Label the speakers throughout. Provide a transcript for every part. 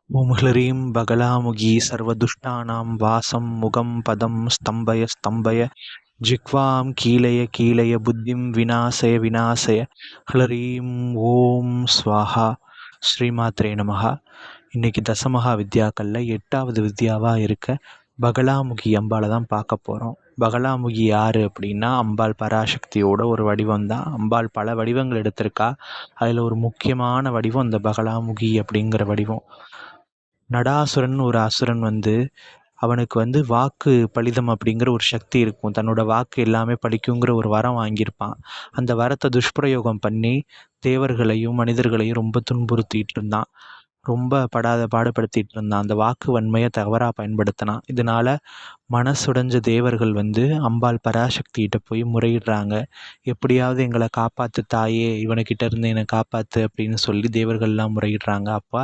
Speaker 1: ஓம் ஹ்ளரீம் பகலாமுகி சர்வதுஷ்டானாம் வாசம் முகம் பதம் ஸ்தம்பய ஸ்தம்பய ஜிக்வாம் கீலய கீலய புத்திம் விநாசய விநாசய ஹ்ளரீம் ஓம் ஸ்வாஹா. ஸ்ரீமாத்ரே நமஹா. இன்னைக்கு தசமகா வித்யாக்களில் 8வது வித்யாவாக இருக்க பகலாமுகி அம்பாளை தான் பார்க்க போகிறோம். பகலாமுகி யார் அப்படின்னா, அம்பாள் பராசக்தியோட ஒரு வடிவம் தான். அம்பாள் பல வடிவங்கள் எடுத்திருக்கா. அதில் ஒரு முக்கியமான வடிவம் இந்த பகலாமுகி அப்படிங்கிற வடிவம். நடாசுரன் ஒரு அசுரன் அவனுக்கு வாக்கு பலிதம் அப்படிங்கிற ஒரு சக்தி இருக்கும். தன்னோட வாக்கு எல்லாமே பலிக்குங்கிற ஒரு வரம் வாங்கியிருப்பான். அந்த வரத்தை துஷ்பிரயோகம் பண்ணி தேவர்களையும் மனிதர்களையும் ரொம்ப துன்புறுத்திட்டு இருந்தான். ரொம்ப படாத பாடுபடுத்திட்டு இருந்தான். அந்த வாக்கு வன்மையை தவறாக பயன்படுத்தினான். இதனால மனசுடைஞ்ச தேவர்கள் அம்பாள் பராசக்திகிட்ட போய் முறையிடுறாங்க. எப்படியாவது எங்களை காப்பாற்று தாயே, இவனுக்கிட்ட இருந்து என்னை காப்பாற்று அப்படின்னு சொல்லி தேவர்கள்லாம் முறையிடுறாங்க. அப்போ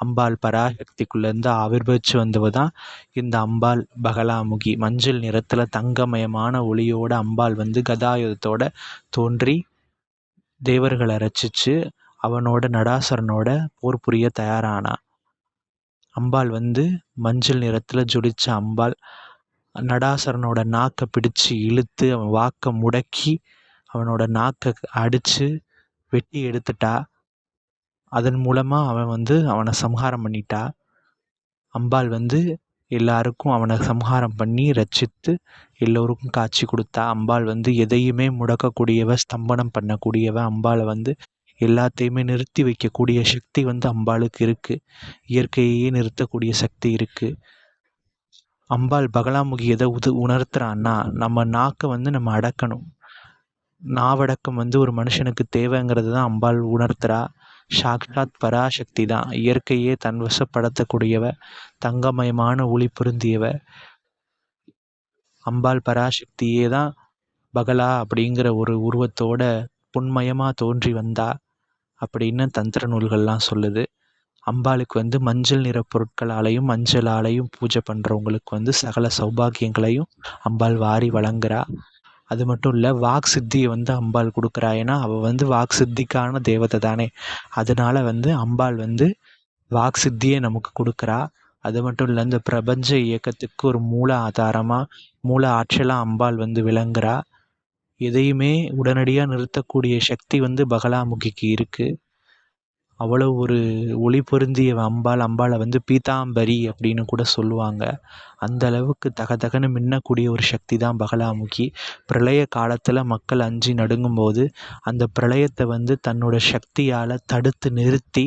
Speaker 1: அம்பாள் பராசக்திக்குள்ளேருந்து ஆவிர்வச்சு வந்தவ தான் இந்த அம்பாள் பகலாமுகி. மஞ்சள் நிறத்தில் தங்கமயமான ஒளியோட அம்பாள் கதாயுதத்தோட தோன்றி தேவர்களை ரட்சிச்சு அவனோட நடாசுரனோட போர் புரிய தயாரானா. அம்பாள் மஞ்சள் நிறத்தில் ஜொலிச்ச அம்பாள் நடாசுரனோட நாக்கை பிடிச்சு இழுத்து அவன் வாக்கை முடக்கி அவனோட நாக்கை அடித்து வெட்டி எடுத்துட்டா. அதன் மூலமாக அவன் அவனை சம்ஹாரம் பண்ணிட்டா. அம்பாள் எல்லாருக்கும் அவனை சம்ஹாரம் பண்ணி ரட்சித்து எல்லோருக்கும் காட்சி கொடுத்தா. அம்பாள் எதையுமே முடக்கக்கூடியவ, ஸ்தம்பனம் பண்ணக்கூடியவ. அம்பாளை எல்லாத்தையுமே நிறுத்தி வைக்கக்கூடிய சக்தி அம்பாளுக்கு இருக்குது. இயற்கையே நிறுத்தக்கூடிய சக்தி இருக்குது. அம்பாள் பகலாமுகி எதை உணர்த்துறான்னா, நம்ம நாக்கை நம்ம அடக்கணும். நாவடக்கம் ஒரு மனுஷனுக்கு தேவைங்கிறது தான் அம்பாள் உணர்த்துறா. சாக்ஷாத் பராசக்தி தான். இயற்கையே தன் வசப்படுத்தக்கூடியவ, தங்கமயமான ஒளி பொருந்தியவ. அம்பாள் பராசக்தியே தான் பகலா அப்படிங்கிற ஒரு உருவத்தோட பொன்மயமாக தோன்றி வந்தா அப்படின்னு தந்திர நூல்கள்லாம் சொல்லுது. அம்பாளுக்கு மஞ்சள் நிற பொருட்களாலையும் மஞ்சளாலையும் பூஜை பண்ணுறவங்களுக்கு சகல சௌபாகியங்களையும் அம்பாள் வாரி வழங்குறா. அது மட்டும் இல்லை, வாக் சித்தியை அம்பாள் கொடுக்குறா. ஏன்னா அவள் வாக் சித்திக்கான தேவதை தானே. அதனால அம்பாள் வாக் சித்தியை நமக்கு கொடுக்குறா. அது மட்டும் இல்லை, இந்த பிரபஞ்ச இயக்கத்துக்கு ஒரு மூல ஆதாரமாக, மூல ஆற்றலாக அம்பாள் விளங்குறா. எதையுமே உடனடியாக நிறுத்தக்கூடிய சக்தி பகலாமுகிக்கு இருக்குது. அவ்வளோ ஒரு ஒளி பொருந்திய அம்பாளை பீதாம்பரி அப்படின்னு கூட சொல்லுவாங்க. அந்த அளவுக்கு தகதகன்னு மின்னக்கூடிய ஒரு சக்தி தான் பகலாமுகி. பிரளய காலத்தில் மக்கள் அஞ்சி நடுங்கும்போது அந்த பிரளயத்தை தன்னோட சக்தியால் தடுத்து நிறுத்தி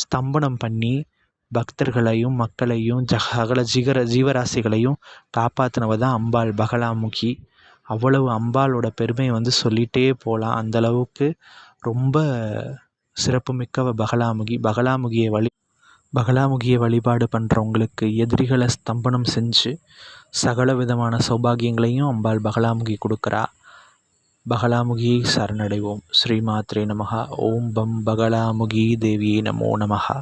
Speaker 1: ஸ்தம்பனம் பண்ணி பக்தர்களையும் மக்களையும் சகல ஜீவராசிகளையும் காப்பாற்றினவ தான் அம்பாள் பகலாமுகி. அவ்வளவு அம்பாளோட பெருமையை சொல்லிகிட்டே போகலாம். அந்தளவுக்கு ரொம்ப சிறப்புமிக்க பகலாமுகியை வழிபாடு பண்ணுறவங்களுக்கு எதிரிகளை ஸ்தம்பனம் செஞ்சு சகல விதமான சௌபாகியங்களையும் அம்பாள் பகலாமுகி கொடுக்குறா. பகலாமுகியை சரணடைவோம். ஸ்ரீமாத்ரே நமஹா. ஓம் பம் பகலாமுகி தேவியே நமோ நமஹா.